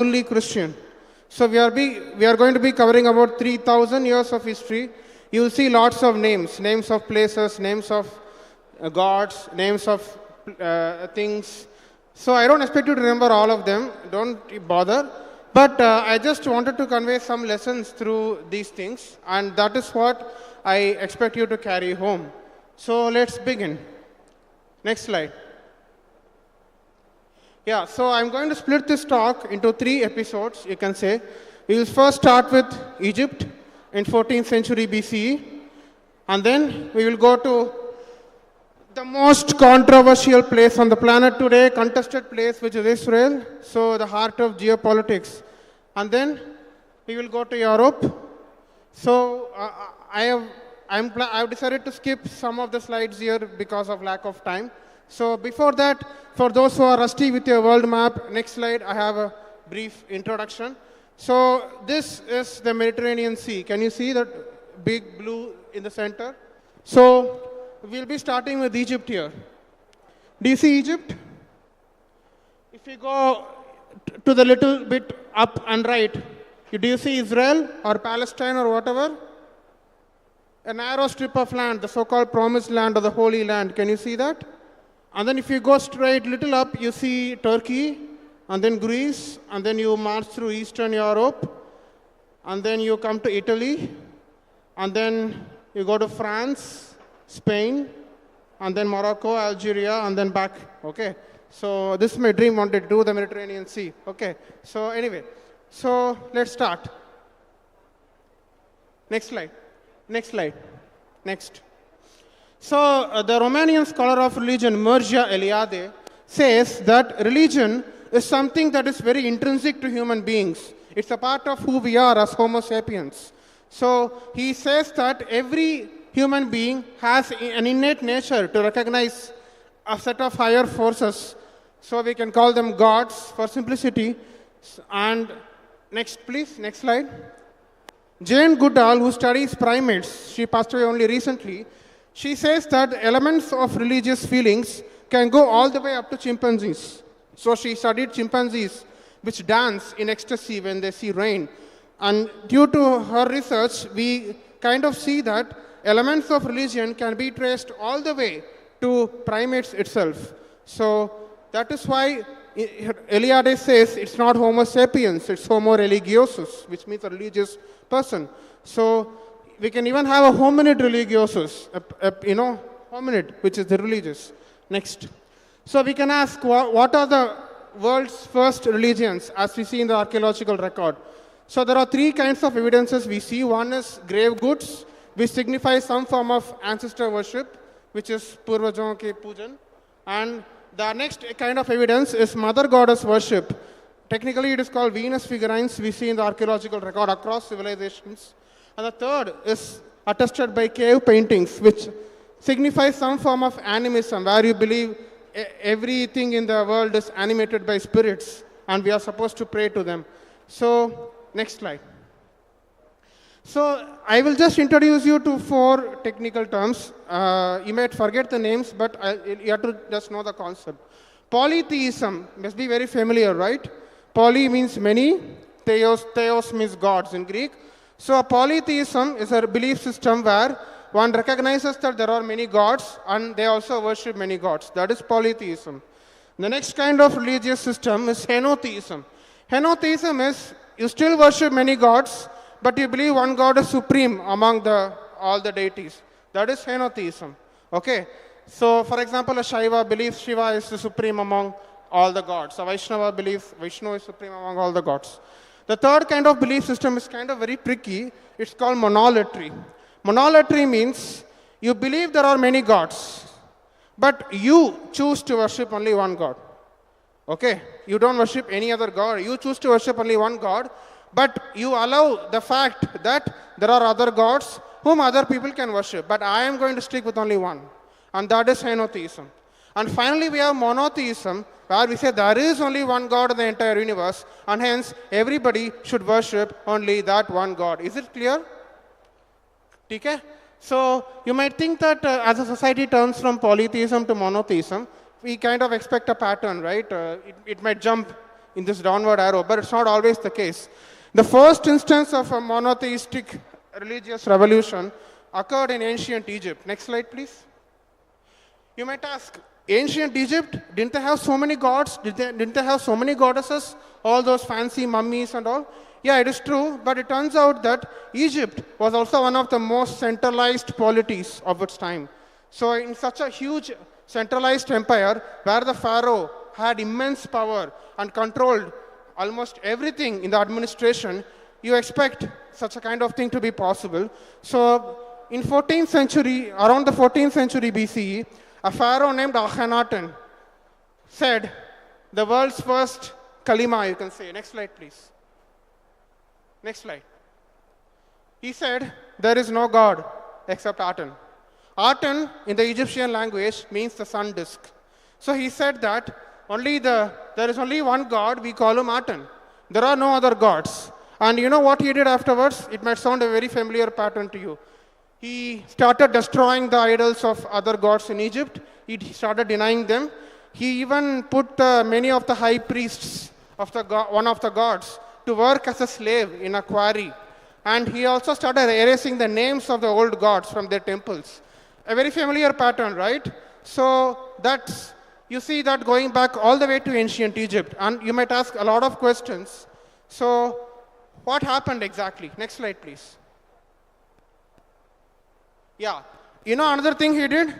fully Christian. So we are going to be covering about 3,000 years of history. You will see lots of names of places, names of gods, names of things. So I don't expect you to remember all of them. Don't bother. But I just wanted to convey some lessons through these things, and that is what I expect you to carry home. So let's begin. Next slide. Yeah, so I'm going to split this talk into 3 episodes, you can say. We will first start with Egypt in 14th century BCE, and then we will go to the most controversial place on the planet today, contested place, which is Israel, so the heart of geopolitics. And then we will go to Europe. So I have decided to skip some of the slides here because of lack of time. So before that, for those who are rusty with your world map, next slide, I have a brief introduction. So this is the Mediterranean Sea. Can you see that big blue in the center? So we'll be starting with Egypt here. Do you see Egypt? If you go to the little bit up and right, do you see Israel or Palestine or whatever? A narrow strip of land, the so-called promised land or the Holy Land. Can you see that? And then if you go straight little up, you see Turkey, and then Greece, and then you march through Eastern Europe, and then you come to Italy, and then you go to France, Spain, and then Morocco, Algeria, and then back, okay? So this is my dream, wanted to do the Mediterranean Sea, okay? So anyway, so let's start. Next slide, next slide, next. So the Romanian scholar of religion, Mircea Eliade, says that religion is something that is very intrinsic to human beings. It's a part of who we are as Homo sapiens. So he says that every human being has an innate nature to recognize a set of higher forces. So we can call them gods for simplicity. And next, please, next slide. Jane Goodall, who studies primates, she passed away only recently, she says that elements of religious feelings can go all the way up to chimpanzees. So she studied chimpanzees which dance in ecstasy when they see rain. And due to her research, we kind of see that elements of religion can be traced all the way to primates itself. So that is why Eliade says it's not Homo sapiens, it's Homo religiosus, which means a religious person. So we can even have a hominid religiosus, hominid, which is the religious. Next. So we can ask, what are the world's first religions, as we see in the archaeological record? So there are 3 kinds of evidences we see. One is grave goods, which signify some form of ancestor worship, which is Purvajon ke Pujan. And the next kind of evidence is mother goddess worship. Technically, it is called Venus figurines we see in the archaeological record across civilizations. And the third is attested by cave paintings, which signifies some form of animism, where you believe everything in the world is animated by spirits, and we are supposed to pray to them. So, next slide. So, I will just introduce you to 4 technical terms. You might forget the names, but you have to just know the concept. Polytheism must be very familiar, right? Poly means many, theos means gods in Greek. So polytheism is a belief system where one recognizes that there are many gods and they also worship many gods. That is polytheism. The next kind of religious system is henotheism. Henotheism is you still worship many gods, but you believe one God is supreme among all the deities. That is henotheism. Okay? So for example, a Shaiva believes Shiva is the supreme among all the gods. A Vaishnava believes Vishnu is supreme among all the gods. The third kind of belief system is kind of very tricky. It's called monolatry. Monolatry means you believe there are many gods, but you choose to worship only one God. Okay? You don't worship any other God. You choose to worship only one God, but you allow the fact that there are other gods whom other people can worship. But I am going to stick with only one. And that is henotheism. And finally, we have monotheism, where we say there is only one God in the entire universe, and hence everybody should worship only that one God. Is it clear? Okay? So you might think that as a society turns from polytheism to monotheism, we kind of expect a pattern, right? It might jump in this downward arrow, but it's not always the case. The first instance of a monotheistic religious revolution occurred in ancient Egypt. Next slide, please. You might ask, ancient Egypt, didn't they have so many gods? Didn't they have so many goddesses? All those fancy mummies and all? Yeah, it is true, but it turns out that Egypt was also one of the most centralized polities of its time. So in such a huge centralized empire, where the pharaoh had immense power and controlled almost everything in the administration, you expect such a kind of thing to be possible. So in 14th century, around the 14th century BCE, a pharaoh named Akhenaten said, the world's first kalima, you can say. Next slide, please. Next slide. He said, there is no God except Aten. Aten, in the Egyptian language, means the sun disk. So he said that there is only one God, we call him Aten. There are no other gods. And you know what he did afterwards? It might sound a very familiar pattern to you. He started destroying the idols of other gods in Egypt. He started denying them. He even put many of the high priests of one of the gods to work as a slave in a quarry. And he also started erasing the names of the old gods from their temples. A very familiar pattern, right? So you see that going back all the way to ancient Egypt. And you might ask a lot of questions. So what happened exactly? Next slide, please. Yeah. You know another thing he did?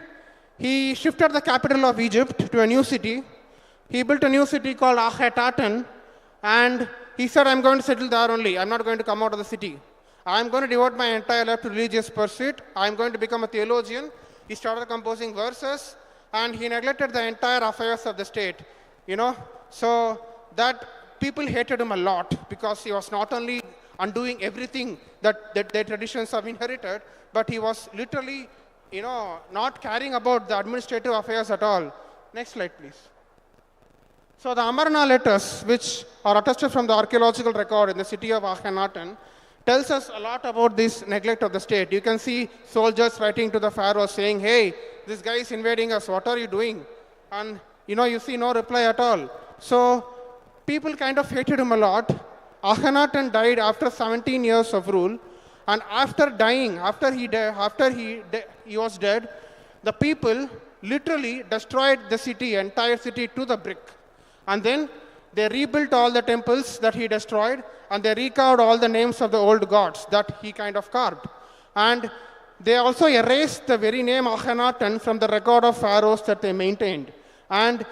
He shifted the capital of Egypt to a new city. He built a new city called Akhetaten. And he said, I'm going to settle there only. I'm not going to come out of the city. I'm going to devote my entire life to religious pursuit. I'm going to become a theologian. He started composing verses, and he neglected the entire affairs of the state. So that people hated him a lot because he was not only undoing everything that their traditions have inherited, but he was literally, not caring about the administrative affairs at all. Next slide, please. So the Amarna letters, which are attested from the archaeological record in the city of Akhenaten, tells us a lot about this neglect of the state. You can see soldiers writing to the pharaoh saying, hey, this guy is invading us, what are you doing? And you see no reply at all. So people kind of hated him a lot. Akhenaten died after 17 years of rule, and after dying, after he was dead, the people literally destroyed the city, entire city to the brick. And then they rebuilt all the temples that he destroyed, and they recarved all the names of the old gods that he kind of carved. And they also erased the very name Akhenaten from the record of pharaohs that they maintained. And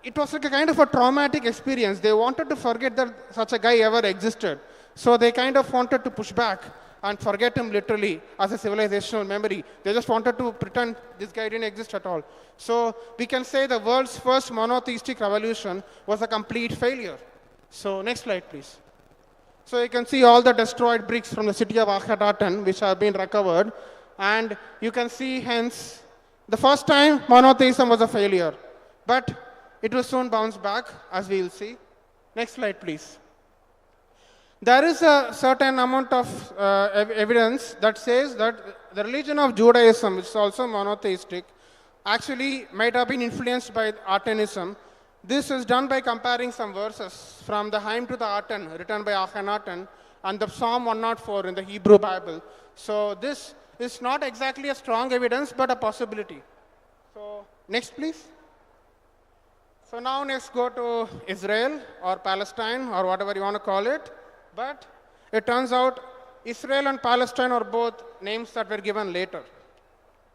it was like a kind of a traumatic experience. They wanted to forget that such a guy ever existed. So they kind of wanted to push back and forget him literally as a civilizational memory. They just wanted to pretend this guy didn't exist at all. So we can say the world's first monotheistic revolution was a complete failure. So next slide, please. So you can see all the destroyed bricks from the city of Akhetaten, which have been recovered. And you can see, hence, the first time monotheism was a failure. But it will soon bounce back, as we will see. Next slide, please. There is a certain amount of evidence that says that the religion of Judaism, which is also monotheistic, actually might have been influenced by Atenism. This is done by comparing some verses from the hymn to the Aten, written by Akhenaten, and the Psalm 104 in the Hebrew Bible. So this is not exactly a strong evidence, but a possibility. So next, please. So now let's go to Israel or Palestine or whatever you want to call it. But it turns out Israel and Palestine are both names that were given later.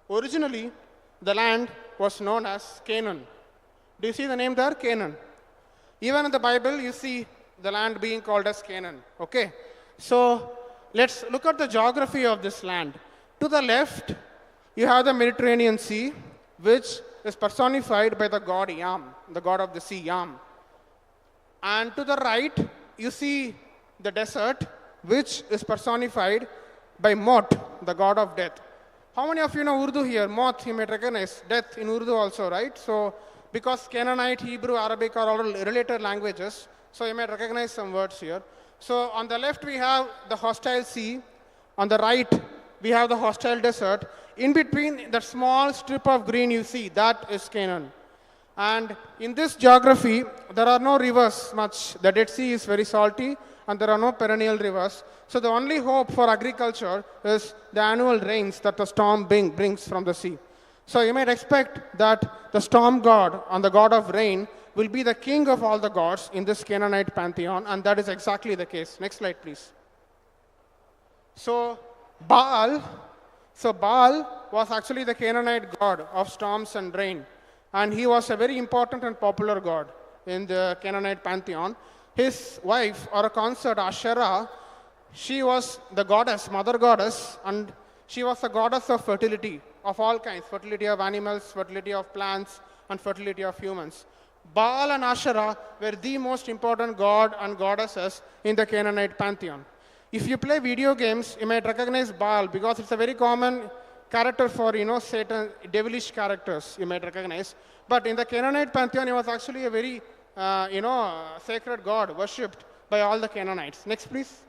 Originally, the land was known as Canaan. Do you see the name there? Canaan. Even in the Bible, you see the land being called as Canaan. Okay? So let's look at the geography of this land. To the left, you have the Mediterranean Sea, which is personified by the god Yam, the god of the sea, Yam. And to the right, you see the desert, which is personified by Mot, the god of death. How many of you know Urdu here? Mot, you might recognize death in Urdu also, right? So, because Canaanite, Hebrew, Arabic are all related languages, so you might recognize some words here. So, on the left, we have the hostile sea. On the right, we have the hostile desert. In between, that small strip of green you see, that is Canaan. And in this geography, there are no rivers much. The Dead Sea is very salty, and there are no perennial rivers. So the only hope for agriculture is the annual rains that the storm brings from the sea. So you might expect that the storm god and the god of rain will be the king of all the gods in this Canaanite pantheon, and that is exactly the case. Next slide, please. So Baal was actually the Canaanite god of storms and rain, and he was a very important and popular god in the Canaanite pantheon. His wife, or a consort, Asherah, she was the goddess, mother goddess, and she was the goddess of fertility of all kinds, fertility of animals, fertility of plants, and fertility of humans. Baal and Asherah were the most important god and goddesses in the Canaanite pantheon. If you play video games, you might recognize Baal because it's a very common character for, Satan, devilish characters you might recognize. But in the Canaanite pantheon, he was actually a very, sacred god worshipped by all the Canaanites. Next, please.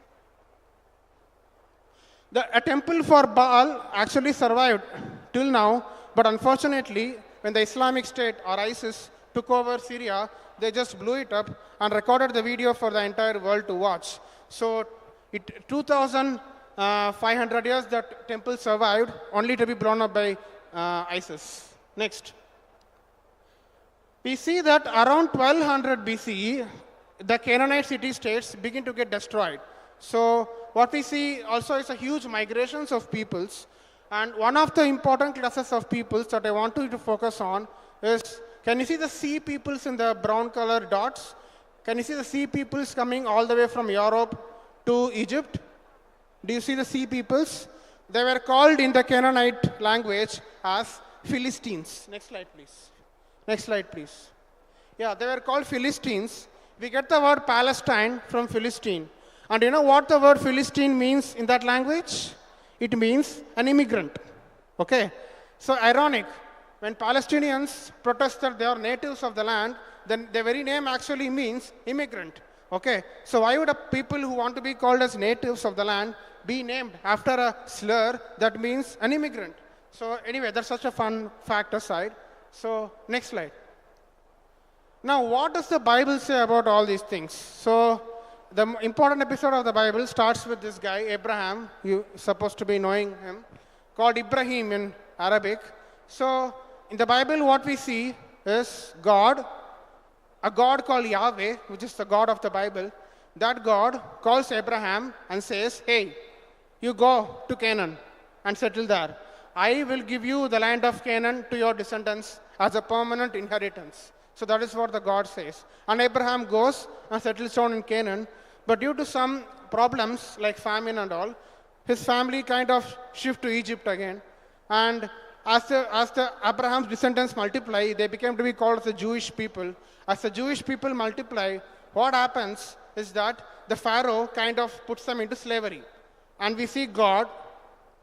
A temple for Baal actually survived till now, but unfortunately, when the Islamic State or ISIS took over Syria, they just blew it up and recorded the video for the entire world to watch. So 2,500 years that temple survived, only to be blown up by ISIS. Next. We see that around 1200 BCE, the Canaanite city-states begin to get destroyed. So what we see also is a huge migrations of peoples. And one of the important classes of peoples that I want you to focus on is, can you see the sea peoples in the brown color dots? Can you see the sea peoples coming all the way from Europe to Egypt? Do you see the sea peoples? They were called in the Canaanite language as Philistines. Next slide, please. Next slide, please. Yeah, they were called Philistines. We get the word Palestine from Philistine. And you know what the word Philistine means in that language? It means an immigrant. Okay? So ironic. When Palestinians protested they are natives of the land, then the very name actually means immigrant. Okay? So why would a people who want to be called as natives of the land be named after a slur that means an immigrant? So anyway, that's such a fun fact aside. So next slide. Now, what does the Bible say about all these things? So the important episode of the Bible starts with this guy, Abraham. You're supposed to be knowing him, called Ibrahim in Arabic. So in the Bible, what we see is God, a God called Yahweh, which is the God of the Bible. That God calls Abraham and says, hey, you go to Canaan and settle there. I will give you the land of Canaan to your descendants as a permanent inheritance. So that is what the God says. And Abraham goes and settles down in Canaan. But due to some problems like famine and all, his family kind of shift to Egypt again. And as the Abraham's descendants multiply, they became to be called the Jewish people. As the Jewish people multiply, what happens is that the Pharaoh kind of puts them into slavery. And we see God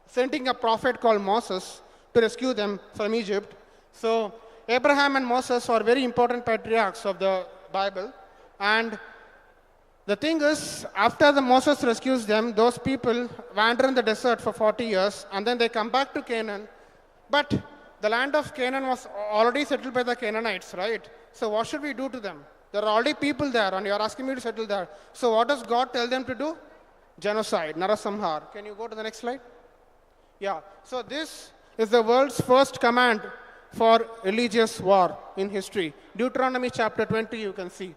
sending a prophet called Moses to rescue them from Egypt. So Abraham and Moses are very important patriarchs of the Bible. And the thing is, after Moses rescues them, those people wander in the desert for 40 years, and then they come back to Canaan. But the land of Canaan was already settled by the Canaanites, right? So what should we do to them? There are already people there, and you are asking me to settle there. So what does God tell them to do? Genocide, Narasamhar. Can you go to the next slide? Yeah. So this is the world's first command for religious war in history. Deuteronomy chapter 20, you can see.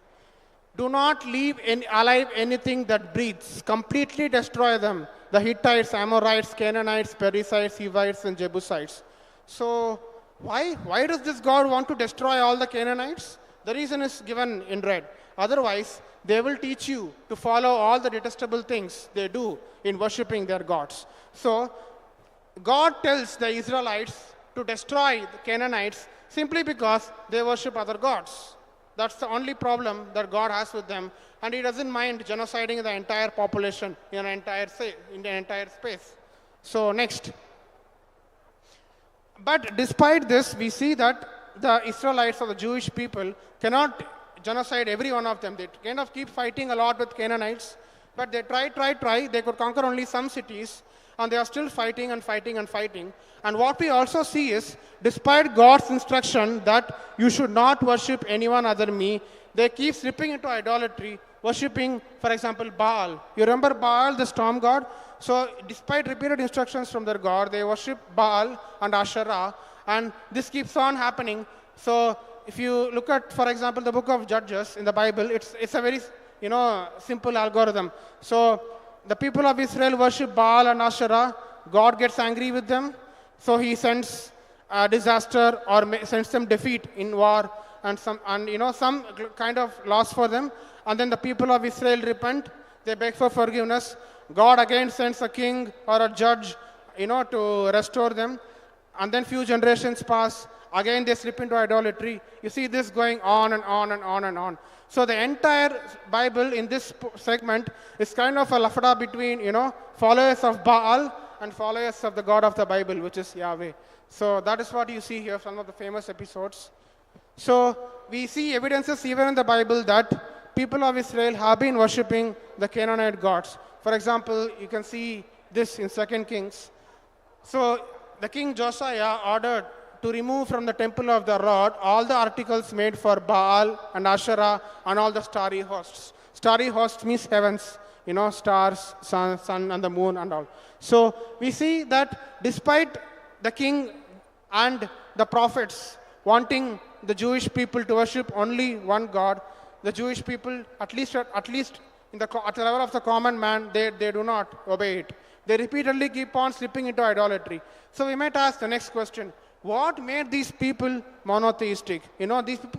Do not leave alive anything that breathes. Completely destroy them. The Hittites, Amorites, Canaanites, Perizzites, Hivites, and Jebusites. So why does this God want to destroy all the Canaanites? The reason is given in red. Otherwise, they will teach you to follow all the detestable things they do in worshipping their gods. So God tells the Israelites to destroy the Canaanites simply because they worship other gods. That's the only problem that God has with them, and He doesn't mind genociding the entire population in the entire space. So next. But despite this, we see that the Israelites or the Jewish people cannot genocide every one of them. They kind of keep fighting a lot with Canaanites, but they try. They could conquer only some cities. and they are still fighting and fighting and fighting. And what we also see is, despite God's instruction that you should not worship anyone other than me, they keep slipping into idolatry, worshipping, for example, Baal. You remember Baal, the storm god? So despite repeated instructions from their god, they worship Baal and Asherah, and this keeps on happening. So if you look at, for example, the book of Judges in the Bible, it's a very simple algorithm. So the people of Israel worship Baal and Asherah. God gets angry with them, so he sends a disaster or sends them defeat in war and some kind of loss for them. And then the people of Israel repent. They beg for forgiveness. God again sends a king or a judge, to restore them. And then few generations pass. Again, they slip into idolatry. You see this going on and on and on and on. So the entire Bible in this segment is kind of a lafada between, followers of Baal and followers of the God of the Bible, which is Yahweh. So that is what you see here, some of the famous episodes. So we see evidences even in the Bible that people of Israel have been worshipping the Canaanite gods. For example, you can see this in 2 Kings. So the king Josiah ordered to remove from the temple of the Lord all the articles made for Baal and Asherah and all the starry hosts. Starry hosts means heavens, stars, sun and the moon and all. So we see that despite the king and the prophets wanting the Jewish people to worship only one God, the Jewish people, at least at the level of the common man, they do not obey it. They repeatedly keep on slipping into idolatry. So we might ask the next question: what made these people monotheistic?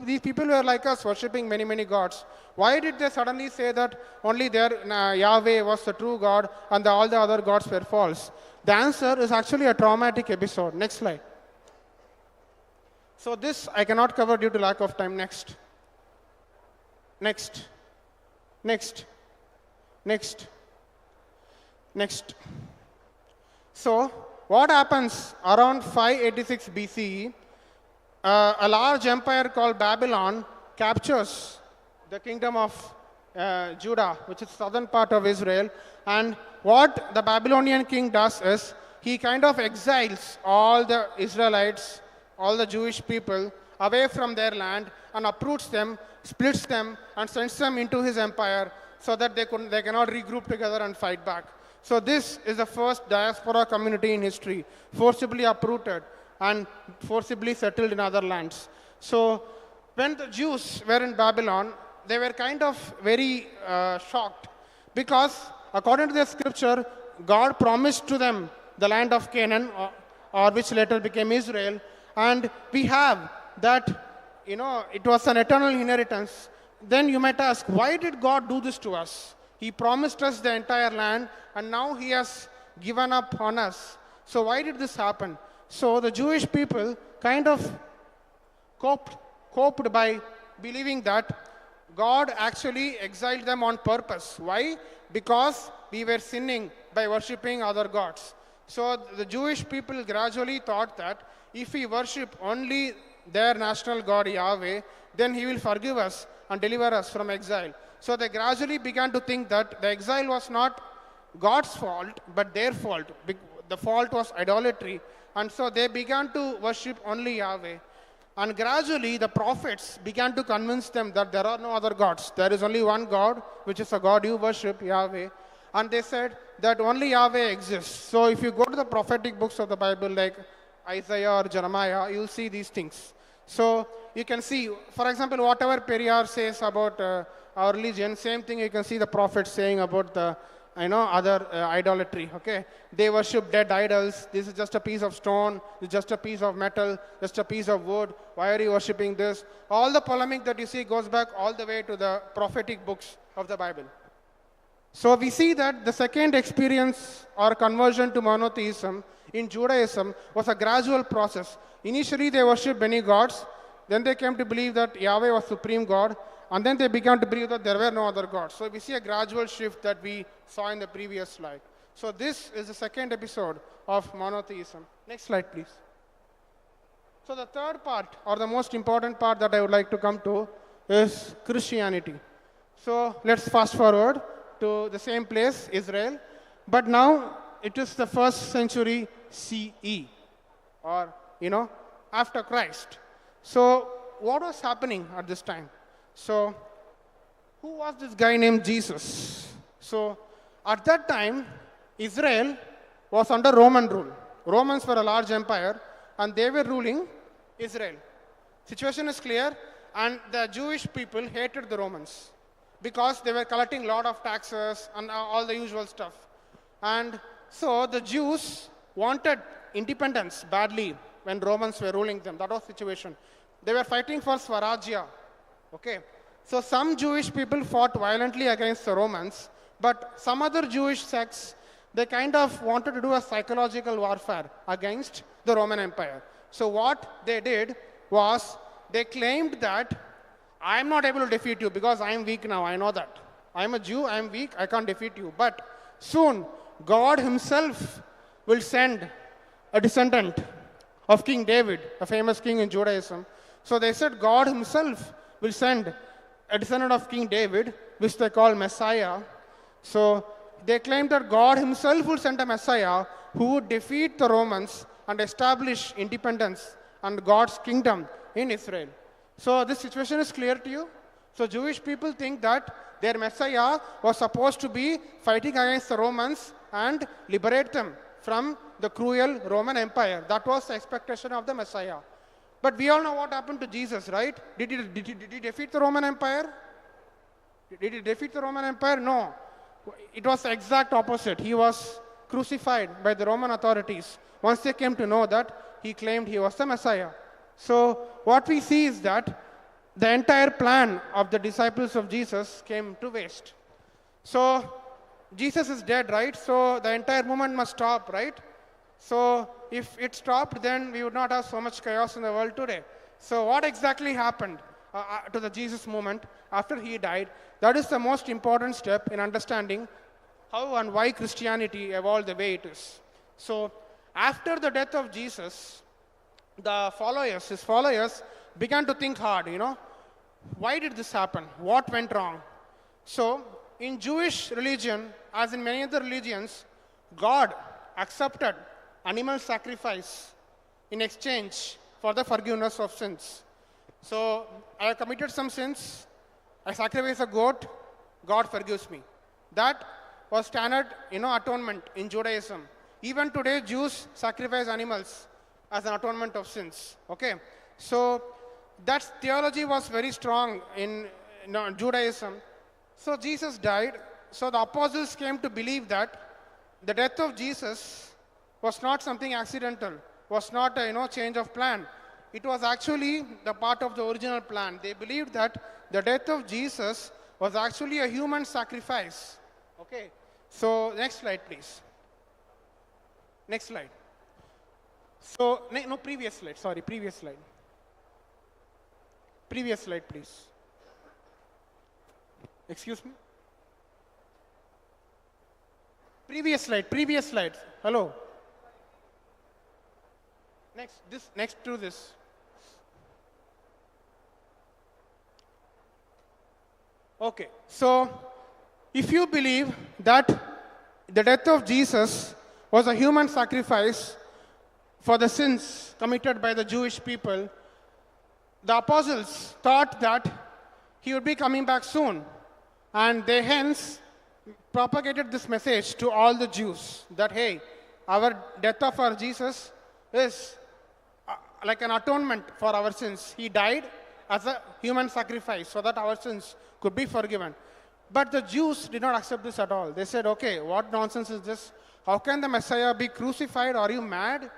These people were like us, worshipping many, many gods. Why did they suddenly say that only their Yahweh was the true God and all the other gods were false? The answer is actually a traumatic episode. Next slide. So this I cannot cover due to lack of time. Next. So what happens around 586 BCE? A large empire called Babylon captures the kingdom of Judah, which is the southern part of Israel. And what the Babylonian king does is he kind of exiles all the Israelites, all the Jewish people away from their land and uproots them, splits them, and sends them into his empire so that they cannot regroup together and fight back. So this is the first diaspora community in history, forcibly uprooted and forcibly settled in other lands. So when the Jews were in Babylon, they were kind of very shocked because according to the scripture, God promised to them the land of Canaan, or which later became Israel, and we have that, it was an eternal inheritance. Then you might ask, why did God do this to us? He promised us the entire land, and now he has given up on us. So why did this happen? So the Jewish people kind of coped by believing that God actually exiled them on purpose. Why? Because we were sinning by worshipping other gods. So the Jewish people gradually thought that if we worship only their national God Yahweh, then he will forgive us and deliver us from exile. So they gradually began to think that the exile was not God's fault, but their fault. The fault was idolatry. And so they began to worship only Yahweh. And gradually the prophets began to convince them that there are no other gods. There is only one God, which is a God you worship, Yahweh. And they said that only Yahweh exists. So if you go to the prophetic books of the Bible, like Isaiah or Jeremiah, you'll see these things. So you can see, for example, whatever Periyar says about our religion, same thing you can see the prophets saying about the other idolatry. Okay, they worship dead idols. This is just a piece of stone. This is just a piece of metal. Just a piece of wood. Why are you worshiping this? All the polemic that you see goes back all the way to the prophetic books of the Bible. So we see that the second experience or conversion to monotheism in Judaism was a gradual process. Initially, they worshipped many gods. Then they came to believe that Yahweh was supreme God. And then they began to believe that there were no other gods. So we see a gradual shift that we saw in the previous slide. So this is the second episode of monotheism. Next slide, please. So the third part, or the most important part that I would like to come to, is Christianity. So let's fast forward to the same place, Israel. But now it is the first century CE, or, after Christ. So what was happening at this time? So who was this guy named Jesus? So at that time, Israel was under Roman rule. Romans were a large empire, and they were ruling Israel. Situation is clear, and the Jewish people hated the Romans because they were collecting a lot of taxes and all the usual stuff. And so the Jews wanted independence badly when Romans were ruling them. That was the situation. They were fighting for Swarajya. Okay. So some Jewish people fought violently against the Romans, but some other Jewish sects, they kind of wanted to do a psychological warfare against the Roman Empire. So what they did was they claimed that I'm not able to defeat you because I'm weak now, I know that. I'm a Jew, I'm weak, I can't defeat you. But soon, God himself will send a descendant of King David, a famous king in Judaism. So they said God himself will send a descendant of King David, which they call Messiah. So they claimed that God himself will send a Messiah who would defeat the Romans and establish independence and God's kingdom in Israel. So this situation is clear to you? So Jewish people think that their Messiah was supposed to be fighting against the Romans and liberate them from the cruel Roman Empire. That was the expectation of the Messiah. But we all know what happened to Jesus, right? Did he defeat the Roman Empire? Did he defeat the Roman Empire? No. It was the exact opposite. He was crucified by the Roman authorities. Once they came to know that, he claimed he was the Messiah. So what we see is that the entire plan of the disciples of Jesus came to waste. So Jesus is dead, right? So the entire movement must stop, right? So if it stopped, then we would not have so much chaos in the world today. So what exactly happened to the Jesus movement after he died? That is the most important step in understanding how and why Christianity evolved the way it is. So after the death of Jesus, his followers began to think hard, why did this happen? What went wrong? So in Jewish religion, as in many other religions, God accepted animal sacrifice in exchange for the forgiveness of sins. So I have committed some sins, I sacrifice a goat, God forgives me. That was standard, atonement in Judaism. Even today, Jews sacrifice animals as an atonement of sins. Okay, so that theology was very strong in Judaism. So Jesus died. So the apostles came to believe that the death of Jesus was not something accidental, was not a change of plan. It was actually the part of the original plan. They believed that the death of Jesus was actually a human sacrifice. Okay, so next slide, please. Next slide. So, no, previous slide, sorry, previous slide. Previous slide, please. Excuse me? Previous slide. Hello. Next to this. Okay, so if you believe that the death of Jesus was a human sacrifice for the sins committed by the Jewish people, the apostles thought that he would be coming back soon. And they hence propagated this message to all the Jews that, hey, our death of our Jesus is like an atonement for our sins. He died as a human sacrifice so that our sins could be forgiven. But the Jews did not accept this at all. They said, okay, what nonsense is this? How can the Messiah be crucified? Are you mad?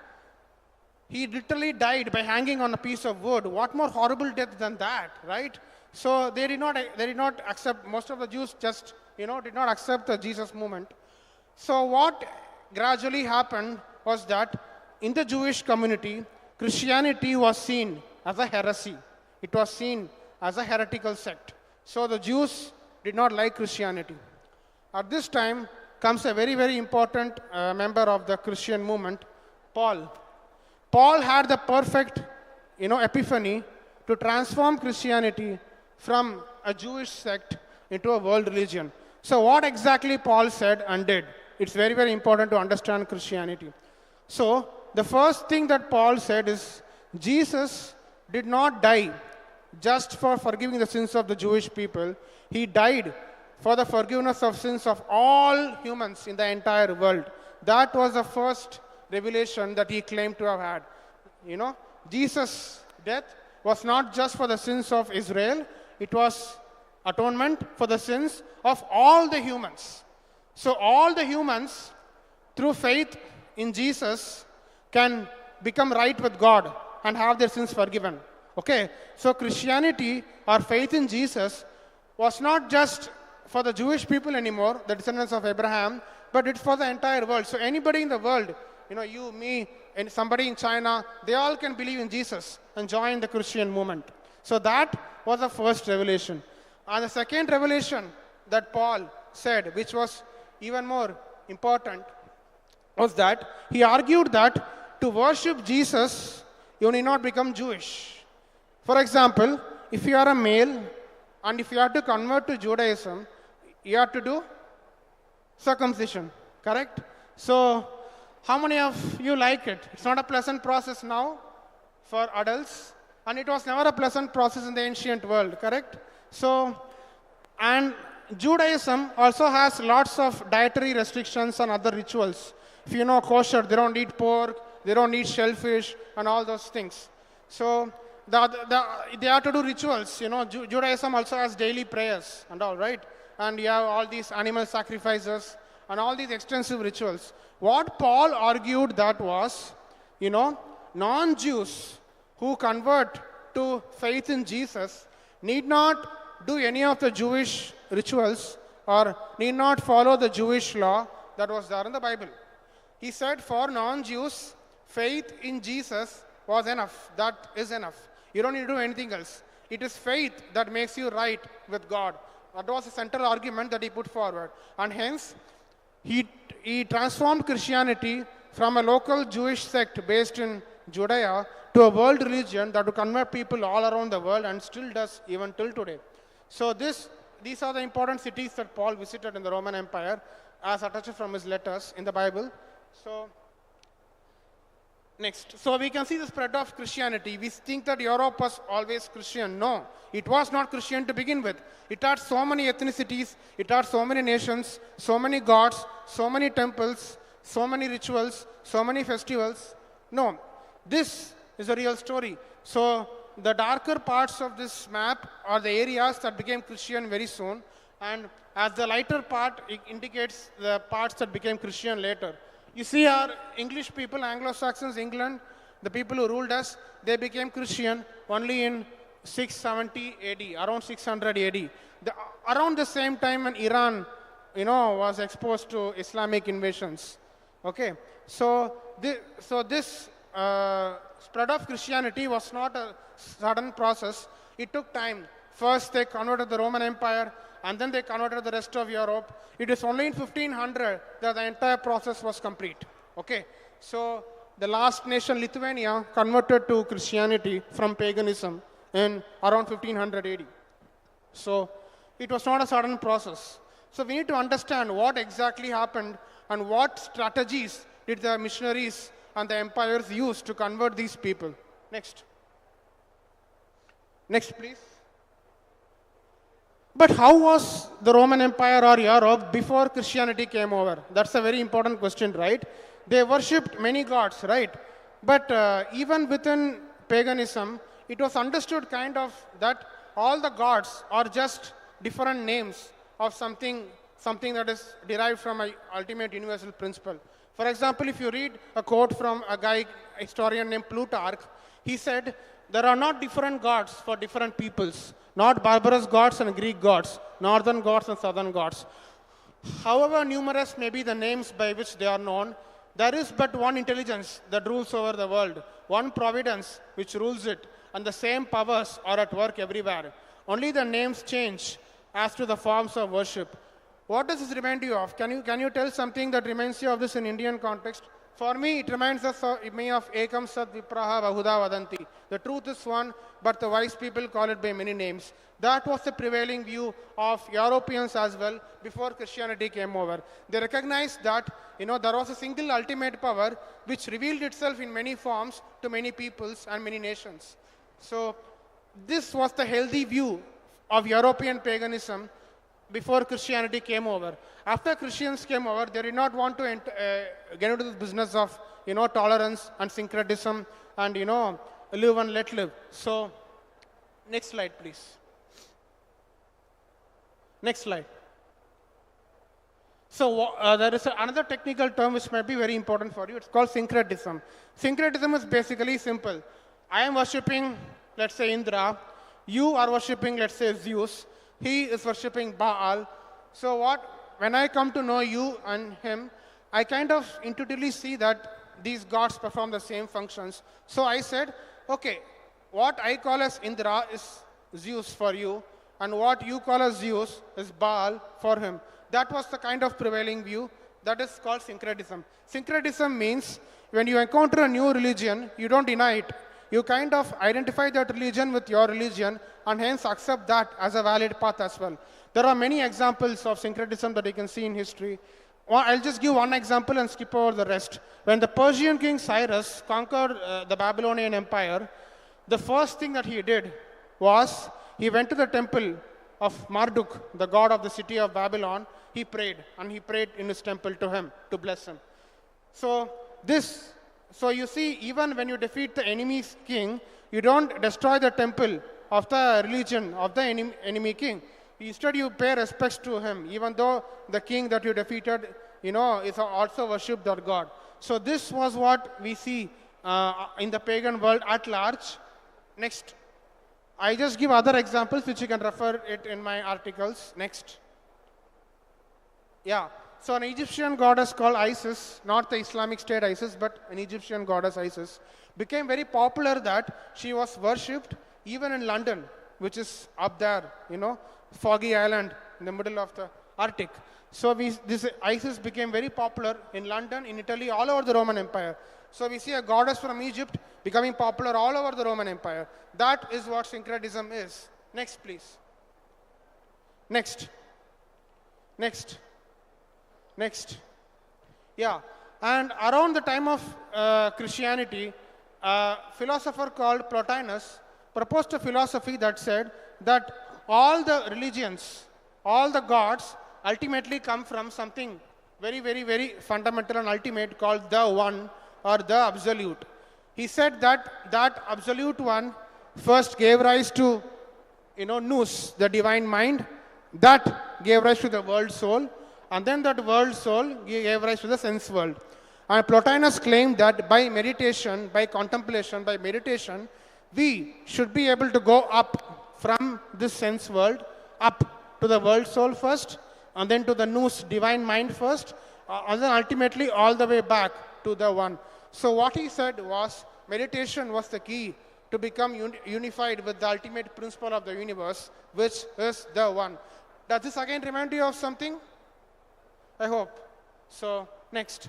He literally died by hanging on a piece of wood. What more horrible death than that, right? So they did not accept, most of the Jews just, did not accept the Jesus movement. So what gradually happened was that in the Jewish community, Christianity was seen as a heresy. It was seen as a heretical sect. So the Jews did not like Christianity. At this time comes a very, very important member of the Christian movement, Paul. Paul had the perfect, epiphany to transform Christianity from a Jewish sect into a world religion. So what exactly Paul said and did it's very, very important to understand Christianity. So, the first thing that Paul said is, Jesus did not die just for forgiving the sins of the Jewish people. He died for the forgiveness of sins of all humans in the entire world. That was the first revelation that he claimed to have had. You know, Jesus' death was not just for the sins of Israel, it was atonement for the sins of all the humans. So all the humans, through faith in Jesus, can become right with God and have their sins forgiven. Okay, so Christianity or faith in Jesus was not just for the Jewish people anymore, the descendants of Abraham, but it's for the entire world. So anybody in the world, you know, you, me, and somebody in China, they all can believe in Jesus and join the Christian movement. So that was the first revelation. And the second revelation that Paul said, which was even more important, was that he argued that to worship Jesus, you need not become Jewish. For example, if you are a male and if you have to convert to Judaism, you have to do circumcision, correct? So, how many of you like it? It's not a pleasant process now for adults, and it was never a pleasant process in the ancient world, correct? So, and Judaism also has lots of dietary restrictions and other rituals. If you know kosher, they don't eat pork, they don't eat shellfish, and all those things. So, they have to do rituals. You know, Judaism also has daily prayers and all, right? And you have all these animal sacrifices and all these extensive rituals. What Paul argued that was, you know, non-Jews who convert to faith in Jesus need not do any of the Jewish rituals or need not follow the Jewish law that was there in the Bible. He said for non-Jews, faith in Jesus was enough. That is enough. You don't need to do anything else. It is faith that makes you right with God. That was the central argument that he put forward. And hence, he transformed Christianity from a local Jewish sect based in Judea to a world religion that would convert people all around the world and still does even till today. So these are the important cities that Paul visited in the Roman Empire as attached from his letters in the Bible. So, next. So we can see the spread of Christianity. We think that Europe was always Christian. No, it was not Christian to begin with. It had so many ethnicities, it had so many nations, so many gods, so many temples, so many rituals, so many festivals. No, this is a real story. So the darker parts of this map are the areas that became Christian very soon, and as the lighter part, it indicates the parts that became Christian later. You see our English people, Anglo-Saxons, England, the people who ruled us, they became Christian only in 670 AD, around 600 AD. Around the same time when Iran, you know, was exposed to Islamic invasions. Okay, so this spread of Christianity was not a sudden process. It took time. First, they converted the Roman Empire, and then they converted the rest of Europe. It is only in 1500 that the entire process was complete. Okay, so the last nation, Lithuania, converted to Christianity from paganism in around 1500 AD. So it was not a sudden process. So we need to understand what exactly happened and what strategies did the missionaries and the empires use to convert these people. Next. Next, please. But how was the Roman Empire or Europe before Christianity came over? That's a very important question, right? They worshipped many gods, right? But even within paganism, it was understood kind of that all the gods are just different names of something that is derived from an ultimate universal principle. For example, if you read a quote from a historian named Plutarch, he said, there are not different gods for different peoples, not barbarous gods and Greek gods, northern gods and southern gods. However numerous may be the names by which they are known, there is but one intelligence that rules over the world, one providence which rules it, and the same powers are at work everywhere. Only the names change as to the forms of worship. What does this remind you of? Can you tell something that reminds you of this in Indian context? For me, it reminds me of Ekam Sat Vipraha Bahuda Vadanti. The truth is one, but the wise people call it by many names. That was the prevailing view of Europeans as well before Christianity came over. They recognized that there was a single ultimate power which revealed itself in many forms to many peoples and many nations. So this was the healthy view of European paganism before Christianity came over. After Christians came over, they did not want to get into the business of tolerance and syncretism and live and let live. So next slide, please. Next slide. So there is another technical term which might be very important for you. It's called syncretism. Syncretism is basically simple. I am worshipping, let's say, Indra. You are worshipping, let's say, Zeus. He is worshipping Baal. So when I come to know you and him, I kind of intuitively see that these gods perform the same functions. So I said, okay, what I call as Indra is Zeus for you, and what you call as Zeus is Baal for him. That was the kind of prevailing view. That is called syncretism. Syncretism means when you encounter a new religion, you don't deny it. You kind of identify that religion with your religion and hence accept that as a valid path as well. There are many examples of syncretism that you can see in history. I'll just give one example and skip over the rest. When the Persian king Cyrus conquered the Babylonian Empire, the first thing that he did was he went to the temple of Marduk, the god of the city of Babylon. He prayed, and he prayed in his temple to him, to bless him. So you see, even when you defeat the enemy's king, you don't destroy the temple of the religion of the enemy king. Instead, you pay respects to him, even though the king that you defeated, is also worshipped that god. So this was what we see in the pagan world at large. Next. I just give other examples which you can refer it in my articles. Next. Yeah. So an Egyptian goddess called Isis, not the Islamic State Isis, but an Egyptian goddess Isis, became very popular that she was worshipped even in London, which is up there, foggy island in the middle of the Arctic. So this Isis became very popular in London, in Italy, all over the Roman Empire. So we see a goddess from Egypt becoming popular all over the Roman Empire. That is what syncretism is. Next, please. Next. Next. Next. Yeah. And around the time of Christianity, a philosopher called Plotinus proposed a philosophy that said that all the religions, all the gods ultimately come from something very, very, very fundamental and ultimate called the One or the Absolute. He said that Absolute One first gave rise to, nous, the divine mind. That gave rise to the world soul. And then that world soul gave rise to the sense world. And Plotinus claimed that by meditation, by contemplation, by meditation, we should be able to go up from this sense world, up to the world soul first, and then to the nous, divine mind first, and then ultimately all the way back to the One. So what he said was meditation was the key to become unified with the ultimate principle of the universe, which is the One. Does this again remind you of something? I hope. So, next.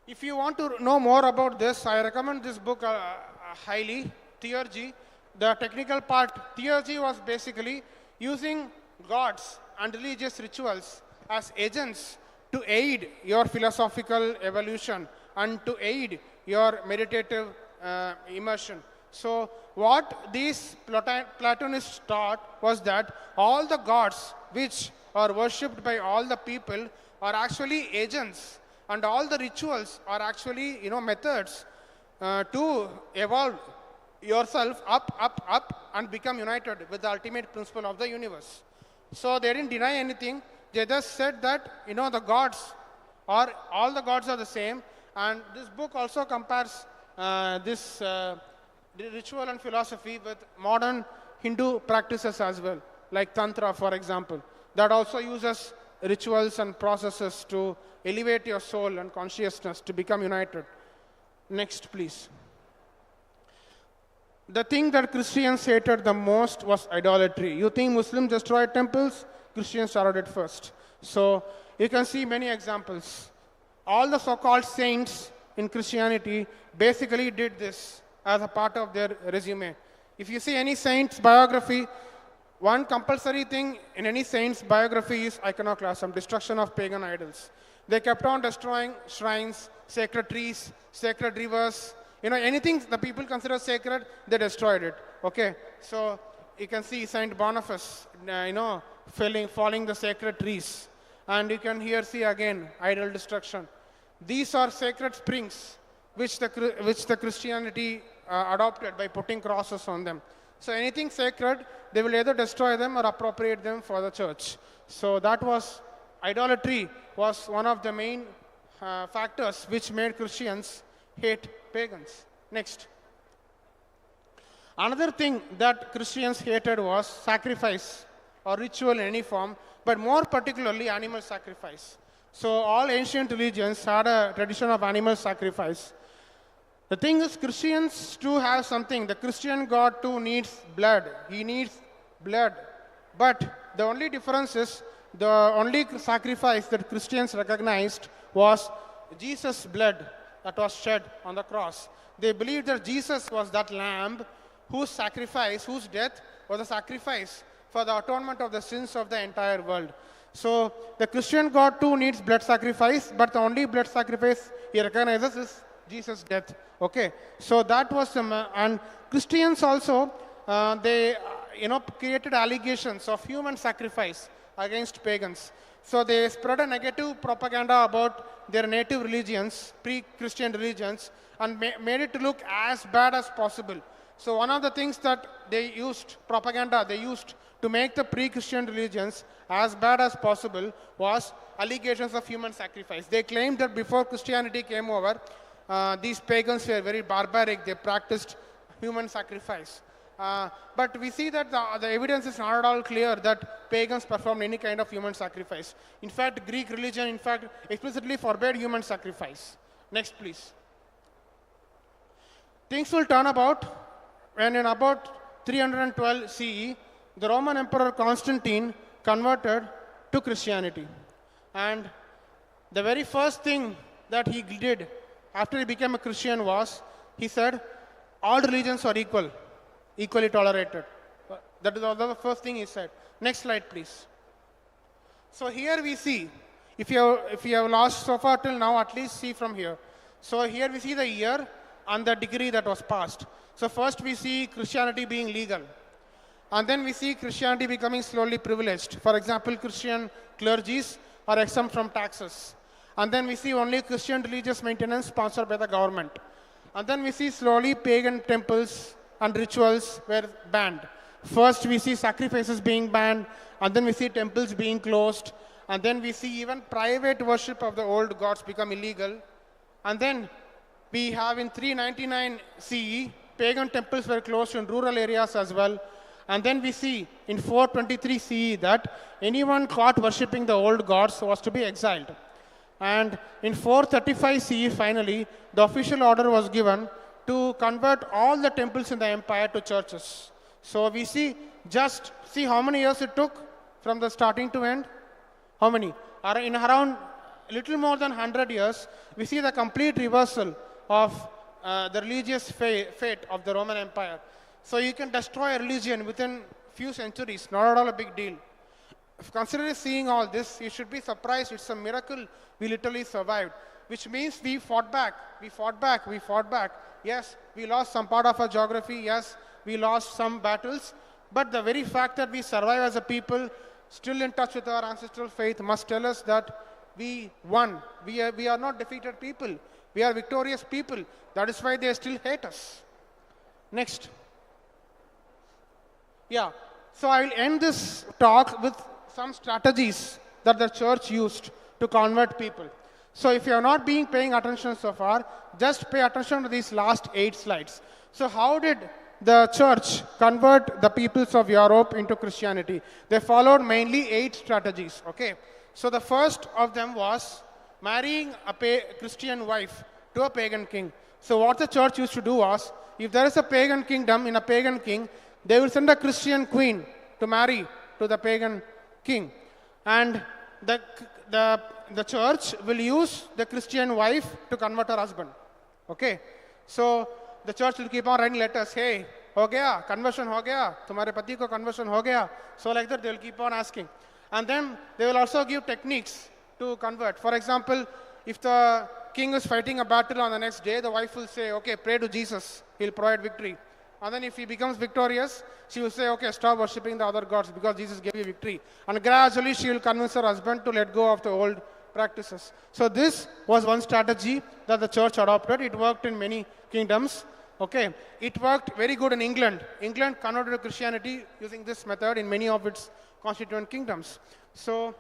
If you want to know more about this, I recommend this book highly, Theurgy. The technical part, Theurgy was basically using gods and religious rituals as agents to aid your philosophical evolution and to aid your meditative immersion. So, what these Platonists taught was that all the gods which are worshipped by all the people are actually agents, and all the rituals are actually methods to evolve yourself up and become united with the ultimate principle of the universe. So they didn't deny anything. They just said that the gods are all the gods are the same, and this book also compares this ritual and philosophy with modern Hindu practices as well, like Tantra, for example. That also uses rituals and processes to elevate your soul and consciousness to become united. Next, please. The thing that Christians hated the most was idolatry. You think Muslims destroyed temples? Christians started it first. So you can see many examples. All the so-called saints in Christianity basically did this. as a part of their resume. If you see any saint's biography, one compulsory thing in any saint's biography is iconoclasm, destruction of pagan idols. They kept on destroying shrines, sacred trees, sacred rivers. Anything the people consider sacred, they destroyed it. Okay, so you can see Saint Boniface, falling the sacred trees. And you can here see again idol destruction. These are sacred springs which the Christianity adopted by putting crosses on them. So anything sacred, they will either destroy them or appropriate them for the church. So idolatry was one of the main factors which made Christians hate pagans. Next. Another thing that Christians hated was sacrifice or ritual in any form, but more particularly animal sacrifice. So all ancient religions had a tradition of animal sacrifice. The thing is, Christians too have something. The Christian God too needs blood. He needs blood. But the only difference is, the only sacrifice that Christians recognized was Jesus' blood that was shed on the cross. They believed that Jesus was that lamb whose death was a sacrifice for the atonement of the sins of the entire world. So the Christian God too needs blood sacrifice, but the only blood sacrifice he recognizes is Jesus' death. Okay, so that was and Christians also they created allegations of human sacrifice against pagans. So they spread a negative propaganda about their native religions, pre-Christian religions, and made it to look as bad as possible. So one of the things that they used to make the pre-Christian religions as bad as possible was allegations of human sacrifice. They claimed that before Christianity came over, these pagans were very barbaric. They practiced human sacrifice. But we see that the evidence is not at all clear that pagans performed any kind of human sacrifice. In fact, Greek religion, explicitly forbade human sacrifice. Next, please. Things will turn about when in about 312 CE, the Roman Emperor Constantine converted to Christianity. And the very first thing that he did after he became a Christian was, he said, all religions are equally tolerated. That is the first thing he said. Next slide, please. So here we see, if you have lost so far till now, at least see from here. So here we see the year and the degree that was passed. So first we see Christianity being legal. And then we see Christianity becoming slowly privileged. For example, Christian clergies are exempt from taxes. And then we see only Christian religious maintenance sponsored by the government. And then we see slowly pagan temples and rituals were banned. First we see sacrifices being banned, and then we see temples being closed, and then we see even private worship of the old gods become illegal. And then we have in 399 CE, pagan temples were closed in rural areas as well. And then we see in 423 CE that anyone caught worshipping the old gods was to be exiled. And in 435 CE, finally, the official order was given to convert all the temples in the empire to churches. So we see how many years it took from the starting to end. How many? In around a little more than 100 years, we see the complete reversal of the religious fate of the Roman Empire. So you can destroy a religion within few centuries, not at all a big deal. Considering seeing all this, you should be surprised. It's a miracle we literally survived, which means we fought back. Yes, we lost some part of our geography. Yes, we lost some battles. But the very fact that we survive as a people, still in touch with our ancestral faith, must tell us that we won. We are not defeated people. We are victorious people. That is why they still hate us. Next. Yeah, so I will end this talk with some strategies that the church used to convert people. So if you are not paying attention so far, just pay attention to these last 8 slides. So how did the church convert the peoples of Europe into Christianity? They followed mainly 8 strategies. Okay. So the first of them was marrying a Christian wife to a pagan king. So what the church used to do was, if there is a pagan kingdom in a pagan king, they will send a Christian queen to marry to the pagan king. And the church will use the Christian wife to convert her husband. Okay. So the church will keep on writing letters. Hey, ho gaya, conversion ho gaya, tumhare pati ko conversion ho gaya. So like that, they will keep on asking. And then they will also give techniques to convert. For example, if the king is fighting a battle on the next day, the wife will say, okay, pray to Jesus. He'll provide victory. And then if he becomes victorious, she will say, okay, stop worshipping the other gods because Jesus gave you victory. And gradually she will convince her husband to let go of the old practices. So this was one strategy that the church adopted. It worked in many kingdoms. Okay, it worked very good in England. England converted to Christianity using this method in many of its constituent kingdoms. So,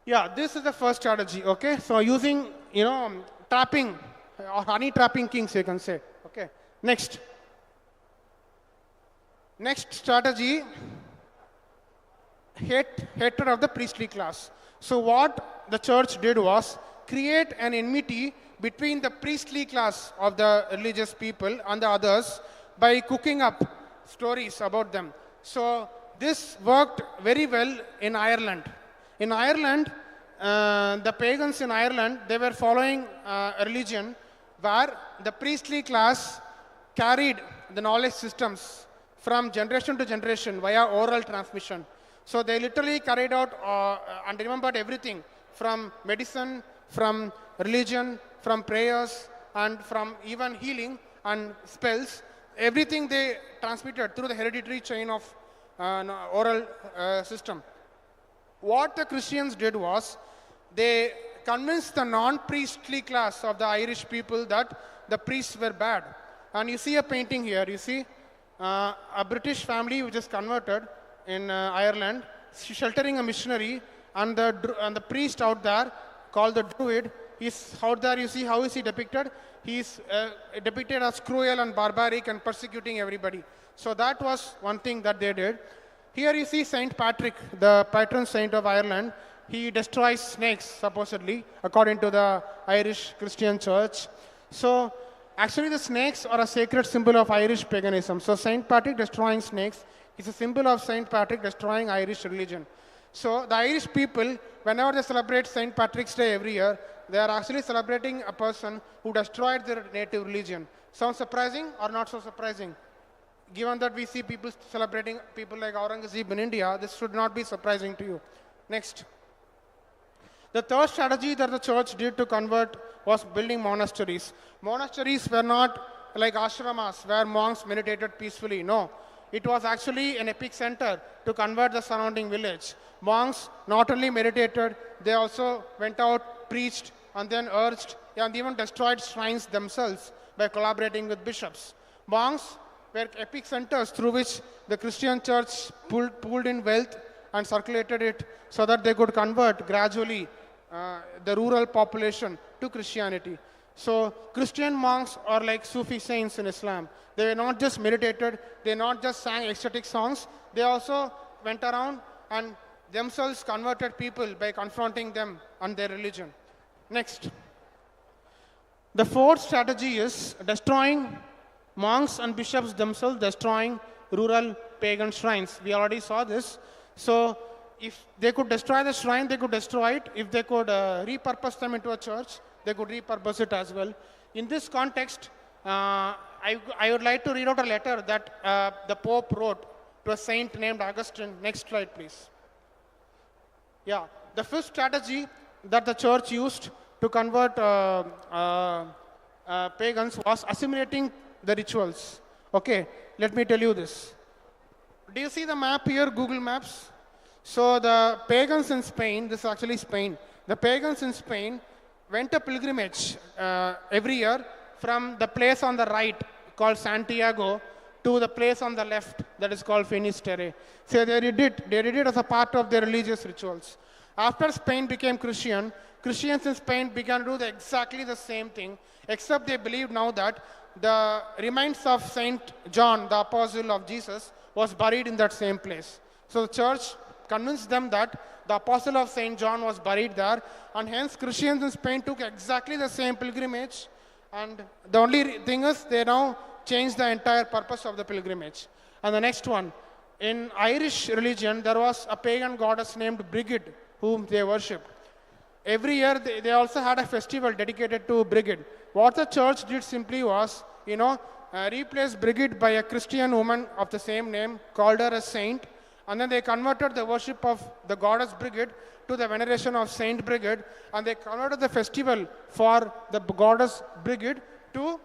yeah, this is the first strategy. Okay, so using, trapping or honey trapping kings, you can say. Okay, next strategy, hatred of the priestly class. So what the church did was create an enmity between the priestly class of the religious people and the others by cooking up stories about them. So this worked very well in Ireland. In Ireland, the pagans in Ireland, they were following a religion where the priestly class carried the knowledge systems from generation to generation via oral transmission. So they literally carried out and remembered everything from medicine, from religion, from prayers, and from even healing and spells. Everything they transmitted through the hereditary chain of oral system. What the Christians did was they convinced the non-priestly class of the Irish people that the priests were bad. And you see a painting here, you see a British family which is converted in Ireland, sheltering a missionary, and the priest out there called the Druid, he's out there. You see how is he depicted? He's depicted as cruel and barbaric and persecuting everybody. So that was one thing that they did. Here you see Saint Patrick, the patron saint of Ireland. He destroys snakes, supposedly, according to the Irish Christian church. So actually the snakes are a sacred symbol of Irish paganism. So Saint Patrick destroying snakes is a symbol of Saint Patrick destroying Irish religion. So the Irish people, whenever they celebrate Saint Patrick's Day every year, they are actually celebrating a person who destroyed their native religion. Sounds surprising or not so surprising? Given that we see people celebrating people like Aurangzeb in India, this should not be surprising to you. Next. The third strategy that the church did to convert was building monasteries. Monasteries were not like ashramas where monks meditated peacefully. No, it was actually an epic center to convert the surrounding village. Monks not only meditated, they also went out, preached, and then urged and even destroyed shrines themselves by collaborating with bishops. Monks were epic centers through which the Christian church pulled in wealth and circulated it so that they could convert gradually the rural population to Christianity. So Christian monks are like Sufi saints in Islam. They were not just meditated, they not just sang ecstatic songs, they also went around and themselves converted people by confronting them and their religion. Next. The fourth strategy is destroying monks and bishops themselves, destroying rural pagan shrines. We already saw this. So if they could destroy the shrine, they could destroy it. If they could repurpose them into a church, they could repurpose it as well. In this context, I would like to read out a letter that the Pope wrote to a saint named Augustine. Next slide, please. Yeah, the fifth strategy that the church used to convert pagans was assimilating the rituals. Okay, let me tell you this. Do you see the map here, Google Maps? So the pagans in Spain, this is actually Spain, the pagans in Spain went a pilgrimage every year from the place on the right called Santiago to the place on the left that is called Finisterre. So they did it as a part of their religious rituals. After Spain became Christian, Christians in Spain began to do exactly the same thing, except they believed now that the remains of Saint John, the apostle of Jesus, was buried in that same place. So the church convinced them that the apostle of Saint John was buried there, and hence Christians in Spain took exactly the same pilgrimage, and the only thing is they now changed the entire purpose of the pilgrimage. And the next one, in Irish religion, there was a pagan goddess named Brigid, whom they worshipped. Every year, they also had a festival dedicated to Brigid. What the church did simply was, replaced Brigid by a Christian woman of the same name, called her a saint, and then they converted the worship of the goddess Brigid to the veneration of Saint Brigid, and they converted the festival for the goddess Brigid to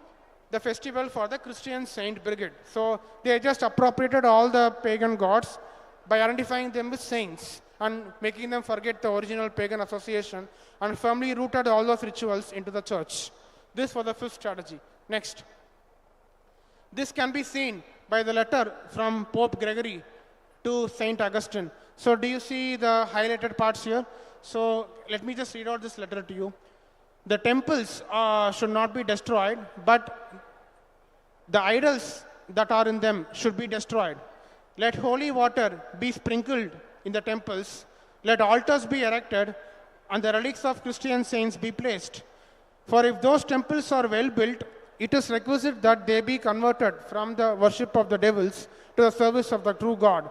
the festival for the Christian Saint Brigid. So they just appropriated all the pagan gods by identifying them with saints and making them forget the original pagan association, and firmly rooted all those rituals into the church. This was the fifth strategy. Next. This can be seen by the letter from Pope Gregory to Saint Augustine. So do you see the highlighted parts here? So let me just read out this letter to you. The temples should not be destroyed, but the idols that are in them should be destroyed. Let holy water be sprinkled in the temples. Let altars be erected, and the relics of Christian saints be placed. For if those temples are well built, it is requisite that they be converted from the worship of the devils to the service of the true God,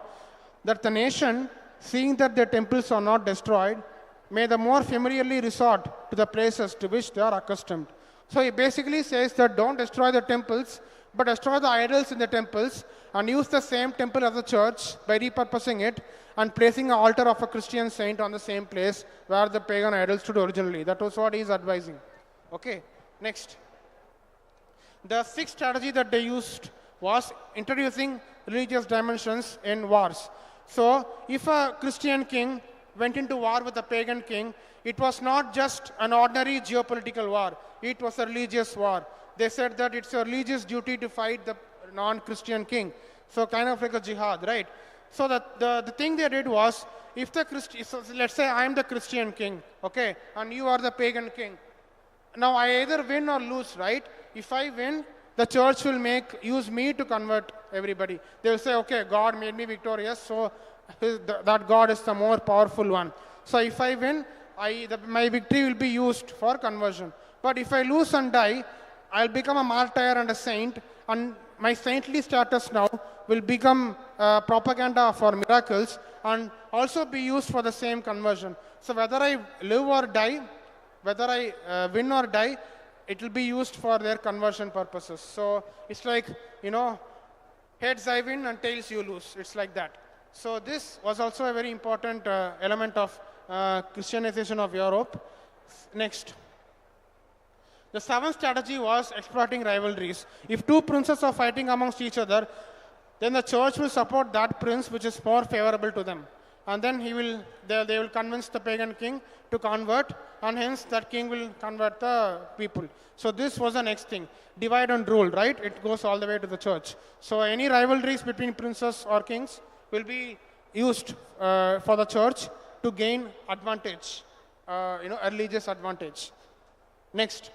that the nation, seeing that their temples are not destroyed, may the more familiarly resort to the places to which they are accustomed. So he basically says that don't destroy the temples, but destroy the idols in the temples, and use the same temple as the church by repurposing it and placing an altar of a Christian saint on the same place where the pagan idols stood originally. That was what he is advising. Okay, next. The sixth strategy that they used was introducing religious dimensions in wars. So if a Christian king went into war with a pagan king, it was not just an ordinary geopolitical war. It was a religious war. They said that it's a religious duty to fight the non-Christian king. So kind of like a jihad, right? So the thing they did was, if the so let's say I'm the Christian king, okay, and you are the pagan king. Now I either win or lose, right? If I win, the church will use me to convert everybody. They will say, okay, God made me victorious, so that God is the more powerful one. So if I win, my victory will be used for conversion. But if I lose and die, I'll become a martyr and a saint, and my saintly status now will become propaganda for miracles and also be used for the same conversion. So whether I live or die, whether I win or die, it will be used for their conversion purposes. So it's like, heads I win and tails you lose. It's like that. So this was also a very important element of Christianization of Europe. Next. The seventh strategy was exploiting rivalries. If two princes are fighting amongst each other, then the church will support that prince which is more favorable to them. And then they will convince the pagan king to convert, and hence that king will convert the people. So this was the next thing. Divide and rule, right? It goes all the way to the church. So any rivalries between princes or kings will be used for the church to gain advantage, a religious advantage. Next.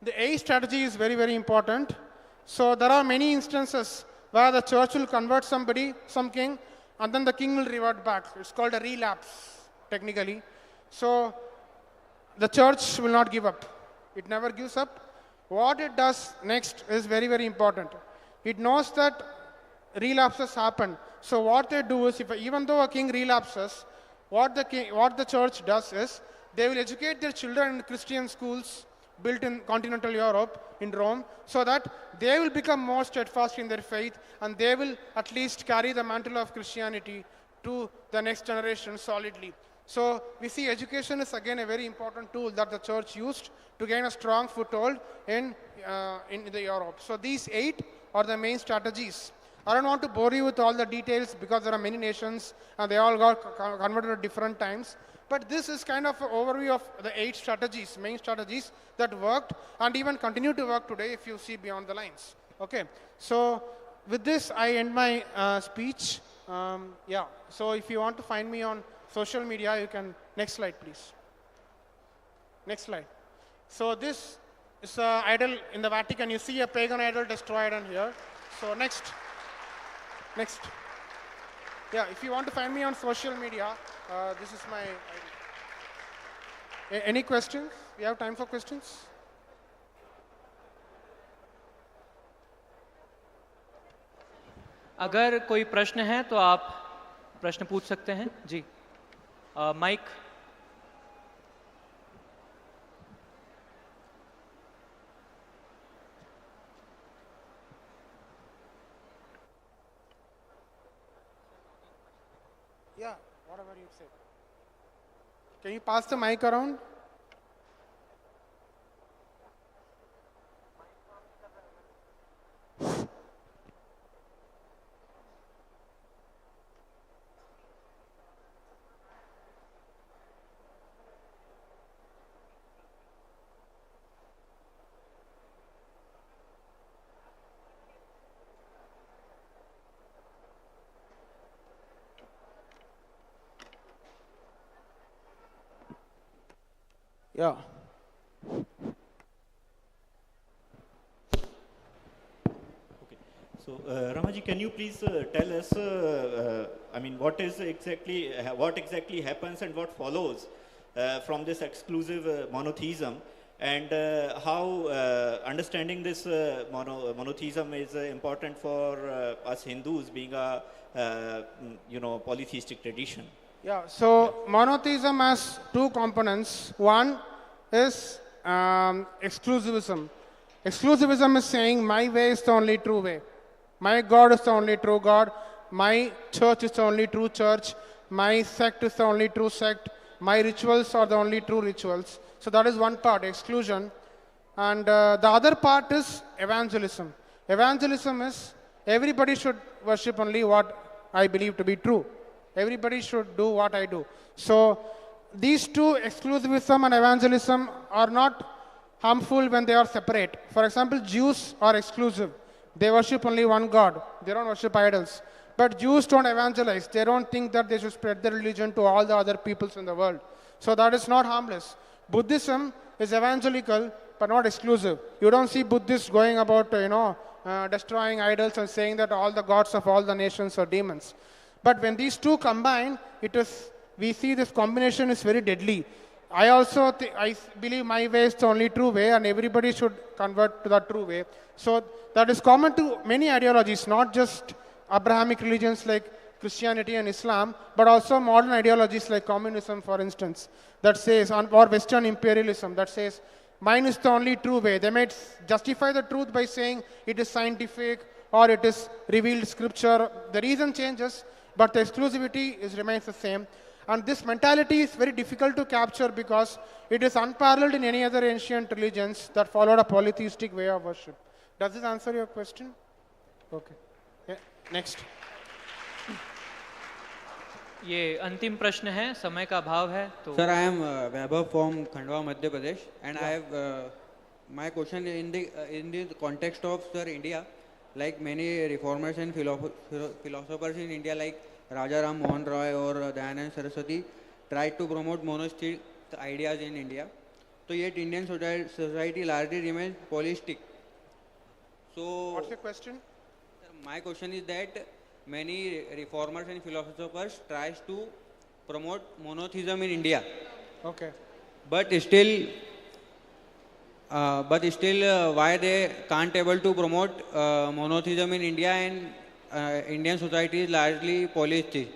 The eighth strategy is very, very important. So there are many instances where the church will convert somebody, some king, and then the king will revert back. It's called a relapse, technically. So the church will not give up. It never gives up. What it does next is very, very important. It knows that relapses happen. So what they do is, even though a king relapses, what the church does is, they will educate their children in Christian schools built in continental Europe, in Rome, so that they will become more steadfast in their faith, and they will at least carry the mantle of Christianity to the next generation solidly. So we see education is again a very important tool that the church used to gain a strong foothold in the Europe. So these 8 are the main strategies. I don't want to bore you with all the details because there are many nations and they all got converted at different times. But this is kind of an overview of the 8 strategies, main strategies that worked and even continue to work today if you see beyond the lines. Okay, so with this I end my speech. So if you want to find me on social media, you can, next slide please. Next slide. So this is an idol in the Vatican. You see a pagan idol destroyed on here. So next. Yeah, if you want to find me on social media, this is my ID. Any questions? We have time for questions? अगर कोई प्रश्न है तो आप प्रश्न पूछ सकते हैं जी mic Can you pass the mic around? Yeah. So, Ramaji, can you please tell us, I mean, what exactly happens and what follows from this exclusive monotheism, and how understanding this monotheism is important for us Hindus, being a polytheistic tradition. Yeah, so monotheism has two components. One is exclusivism. Exclusivism is saying my way is the only true way. My God is the only true God. My church is the only true church. My sect is the only true sect. My rituals are the only true rituals. So that is one part, exclusion. And the other part is evangelism. Evangelism is everybody should worship only what I believe to be true. Everybody should do what I do. So these two, exclusivism and evangelism, are not harmful when they are separate. For example, Jews are exclusive. They worship only one God. They don't worship idols. But Jews don't evangelize. They don't think that they should spread their religion to all the other peoples in the world. So that is not harmless. Buddhism is evangelical, but not exclusive. You don't see Buddhists going about, destroying idols and saying that all the gods of all the nations are demons. But when these two combine, we see this combination is very deadly. I also I believe my way is the only true way, and everybody should convert to that true way. So that is common to many ideologies, not just Abrahamic religions like Christianity and Islam, but also modern ideologies like communism, for instance, that says, or Western imperialism, that says, mine is the only true way. They might justify the truth by saying it is scientific or it is revealed scripture. The reason changes, but the exclusivity remains the same. And this mentality is very difficult to capture because it is unparalleled in any other ancient religions that followed a polytheistic way of worship. Does this answer your question? Okay. Yeah. Next. ये अंतिम प्रश्न है, समय का अभाव है तो Sir, I am Vaibhav from Khandwa, Madhya Pradesh, and I have my question in the context of Sir India, like many reformers and philosophers in India, like Raja Ram Mohan Roy or Dayanand Saraswati, tried to promote monistic ideas in India. So yet Indian society largely remains polytheistic. So What's your question? Sir, my question is that many reformers and philosophers tries to promote monotheism in India, Okay. but still why they can't able to promote monotheism in India, and Indian society is largely polytheistic.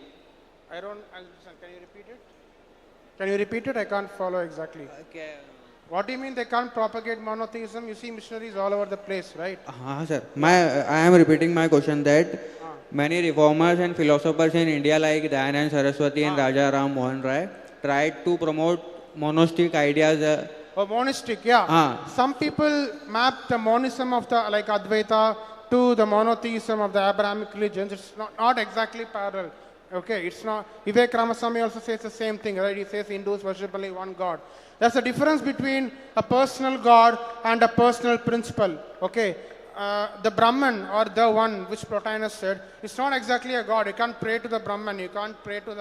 I don't understand. Can you repeat it? Can you repeat it? I can't follow exactly. Okay. What do you mean they can't propagate monotheism? You see missionaries all over the place, right? Sir. I am repeating my question that many reformers and philosophers in India like Dayanand Saraswati and Raja Ram Mohan Roy tried to promote monistic ideas. Monistic, yeah. Some people map the monism of the like Advaita to the monotheism of the Abrahamic religions. It's not exactly parallel. Okay, it's not. Vivek Ramaswamy also says the same thing, right? He says Hindus worship only one God. There's a difference between a personal God and a personal principle. Okay, the Brahman or the one, which Plotinus said, it's not exactly a God. You can't pray to the Brahman. You can't pray to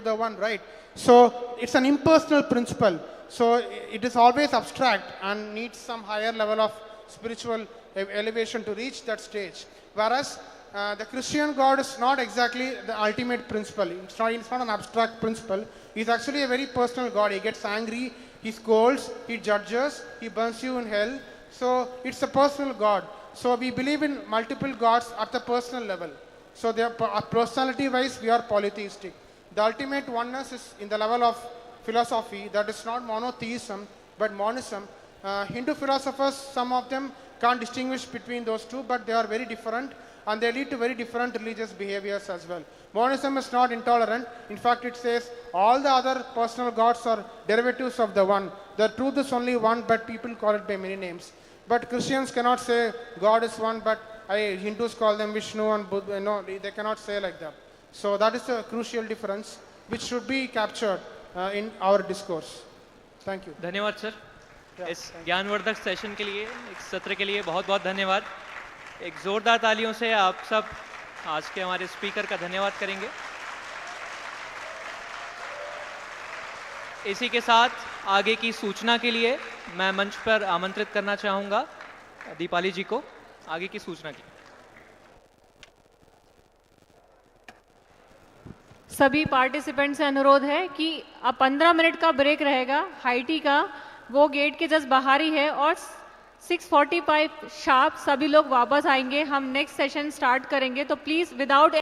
the one, right? So it's an impersonal principle. So it is always abstract and needs some higher level of spiritual elevation to reach that stage. Whereas the Christian God is not exactly the ultimate principle. It's not an abstract principle. He's actually a very personal God. He gets angry, he scolds, he judges, he burns you in hell. So it's a personal God. So we believe in multiple gods at the personal level. So personality-wise, we are polytheistic. The ultimate oneness is in the level of philosophy. That is not monotheism, but monism. Hindu philosophers, some of them can't distinguish between those two, but they are very different, and they lead to very different religious behaviors as well. Monism is not intolerant. In fact, it says all the other personal gods are derivatives of the one. The truth is only one, but people call it by many names. But Christians cannot say God is one, but Hindus call them Vishnu and Buddha. No, they cannot say like that. So that is a crucial difference which should be captured in our discourse. Thank you. धन्यवाद sir, इस ज्ञानवर्धक session के लिए, इस सत्र के लिए बहुत बहुत धन्यवाद। एक जोरदार तालियों से आप सब आज के हमारे स्पीकर का धन्यवाद करेंगे। इसी के साथ आगे की सूचना के लिए मैं मंच पर आमंत्रित करना चाहूँगा दीपाली जी को आगे की सूचना की। सभी पार्टिसिपेंट से अनुरोध है कि अब 15 मिनट का ब्रेक रहेगा, हाई टी का, वो गेट के जस्ट बाहर ही है, और 6:45 शार्प सभी लोग वापस आएंगे। हम नेक्स्ट सेशन स्टार्ट करेंगे, तो प्लीज़ विदाउट